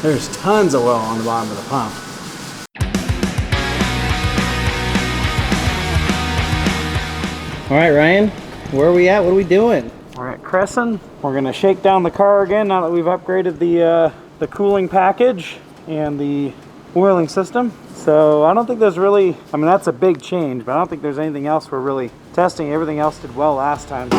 There's tons of oil on the bottom of the pump. All right, Ryan, where are we at? What are we doing? We're at Cresson. We're gonna shake down the car again now that we've upgraded the cooling package and the oiling system. So I don't think there's really, I mean, that's a big change, but I don't think there's anything else we're really testing. Everything else did well last time.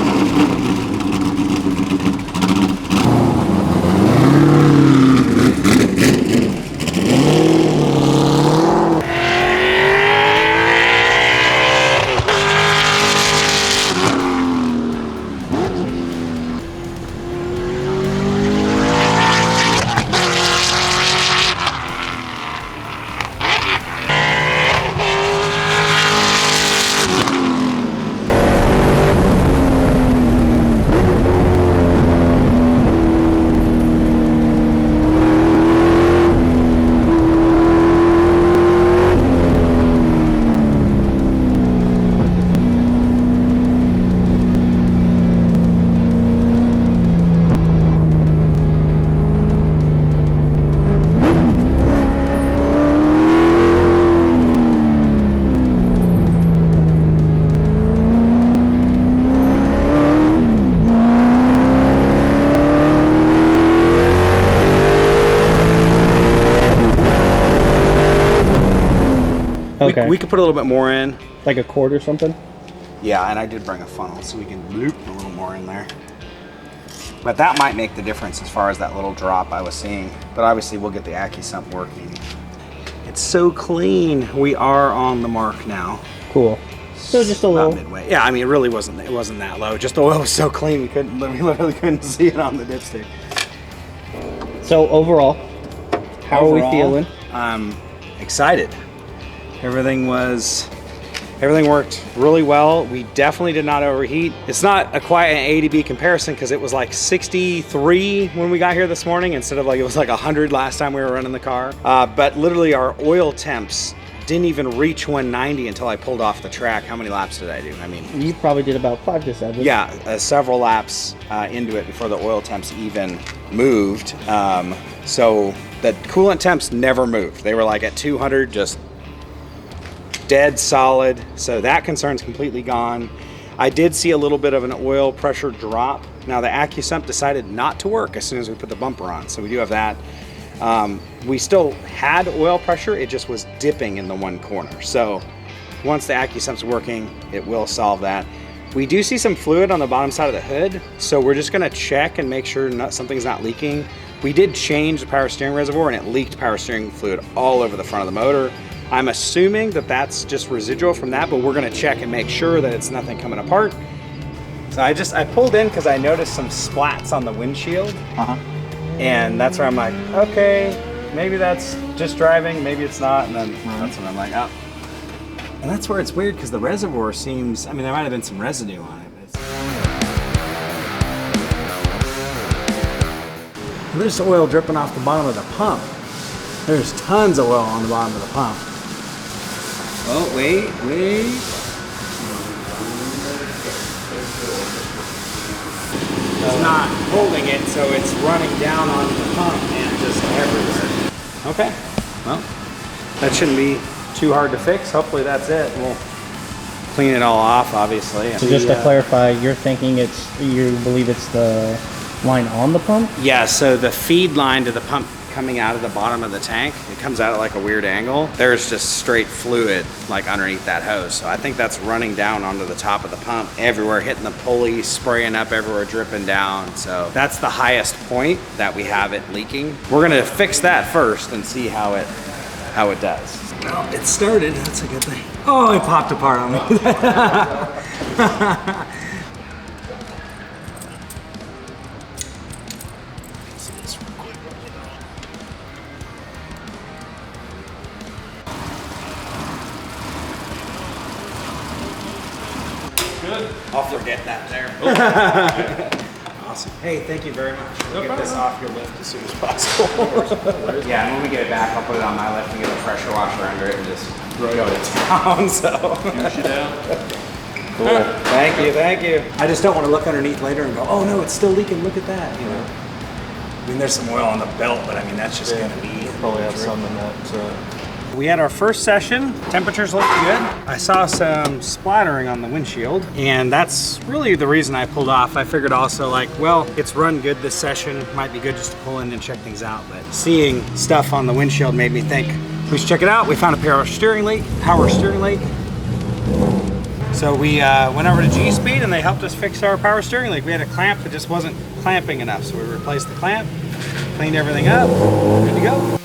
Okay. We could put a little bit more in. Like a quart or something? Yeah, and I did bring a funnel so we can bloop a little more in there. But that might make the difference as far as that little drop I was seeing. But obviously we'll get the AccuSump working. It's so clean. We are on the mark now. Cool. So just a little. About midway. Yeah, I mean it really wasn't that low. Just the oil was so clean we literally couldn't see it on the dipstick. So overall, how are we feeling? I'm excited. Everything worked really well. We definitely did not overheat. It's not quite an A to B comparison because it was like 63 when we got here this morning instead of like, it was like 100 last time we were running the car. But literally our oil temps didn't even reach 190 until I pulled off the track. How many laps did I do? I mean, you probably did about 5 to 7. Yeah, several laps into it before the oil temps even moved. So the coolant temps never moved. They were like at 200, just dead solid. So that concern's completely gone. I did see a little bit of an oil pressure drop. Now the AccuSump decided not to work as soon as we put the bumper on. So we do have that. We still had oil pressure, it just was dipping in the one corner. So once the AccuSump's working, it will solve that. We do see some fluid on the bottom side of the hood, so we're just gonna check and make sure something's not leaking. We did change the power steering reservoir and it leaked power steering fluid all over the front of the motor. I'm assuming that that's just residual from that, but we're gonna check and make sure that it's nothing coming apart. So I pulled in because I noticed some splats on the windshield. And that's where I'm like, okay, maybe that's just driving, maybe it's not, and then that's when I'm like, oh. And that's where it's weird because the reservoir seems, I mean, there might have been some residue on it. But there's oil dripping off the bottom of the pump. There's tons of oil on the bottom of the pump. Oh, wait. It's not holding it, so it's running down onto the pump and just everywhere. Okay, well, that shouldn't be too hard to fix. Hopefully that's it. We'll clean it all off, obviously. So just to clarify, you're thinking you believe it's the line on the pump? Yeah, so the feed line to the pump coming out of the bottom of the tank, it comes out at like a weird angle. There's just straight fluid like underneath that hose. So I think that's running down onto the top of the pump everywhere, hitting the pulley, spraying up everywhere, dripping down. So that's the highest point that we have it leaking. We're gonna fix that first and see how it does. Well, it started, that's a good thing. Oh, it popped apart on me. Good. I'll forget that there. Awesome. Hey, thank you very much. We'll get this off your lift as soon as possible. Yeah, and when we get it back, I'll put it on my lift and get a pressure washer under it and just go to town. So. Finish it out. Cool. Thank you. I just don't want to look underneath later and go, oh no, it's still leaking. Look at that. You know. I mean, there's some oil on the belt, but I mean, that's just gonna be. Probably have some in that. We had our first session. Temperatures looked good. I saw some splattering on the windshield, and that's really the reason I pulled off. I figured also like, well, it's run good this session. Might be good just to pull in and check things out. But seeing stuff on the windshield made me think, we should check it out. We found a power steering leak. So we went over to G-Speed and they helped us fix our power steering leak. We had a clamp that just wasn't clamping enough. So we replaced the clamp, cleaned everything up, good to go.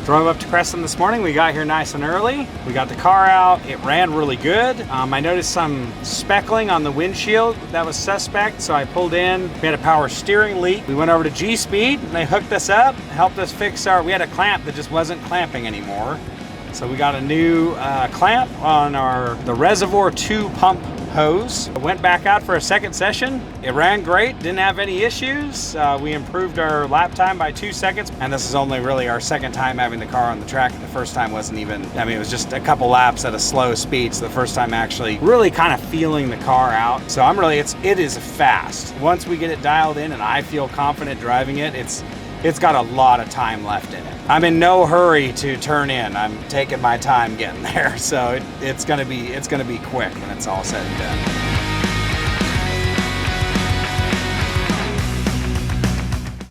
Drove up to Cresson this morning. We got here nice and early. We got the car out. It ran really good. I noticed some speckling on the windshield that was suspect, so I pulled in. We had a power steering leak. We went over to G-Speed and they hooked us up, helped us fix we had a clamp that just wasn't clamping anymore. So we got a new clamp on the Reservoir 2 pump hose. Went back out for a second session. It ran great, didn't have any issues. We improved our lap time by 2 seconds. And this is only really our second time having the car on the track. The first time wasn't even, I mean, it was just a couple laps at a slow speed. So the first time actually really kind of feeling the car out. So it is fast. Once we get it dialed in and I feel confident driving it, it's got a lot of time left in it. I'm in no hurry to turn in. I'm taking my time getting there. So it's gonna be quick when it's all said and done.